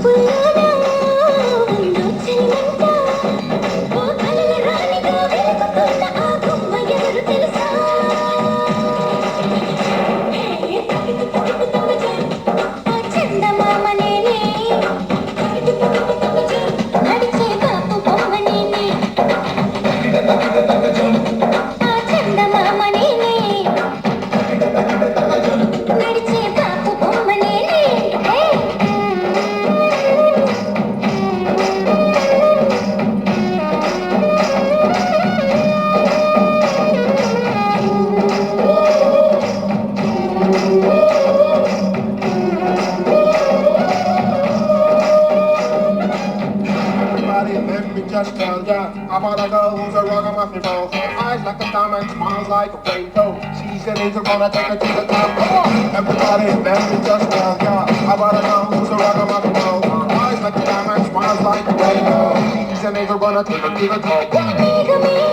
చూపుల్లోనా ఉందో చెలిమంట ఓ కలల రాణిగా వెలుగుతున్న ఆ గుమ్మ ఎవరు తెలుసా హే తకిట తకిట తకిట ఆ చందమామ నేనే తకిట తకిట తకిట నడిచే బాపు బొమ్మ నేనే ఆ చందమామ నేనే నడిచే బాపు బొమ్మ నేనే Everybody, let me just tell ya about a girl who's a ragamuffin doll. Her eyes like a diamond, smiles like a rainbow. She's an angel, gonna take her to the top. Come on! Everybody, let me just tell ya about a girl who's a ragamuffin doll. Her eyes like a diamond, smiles like a rainbow. She's an angel, gonna take her to the top. మేఘమే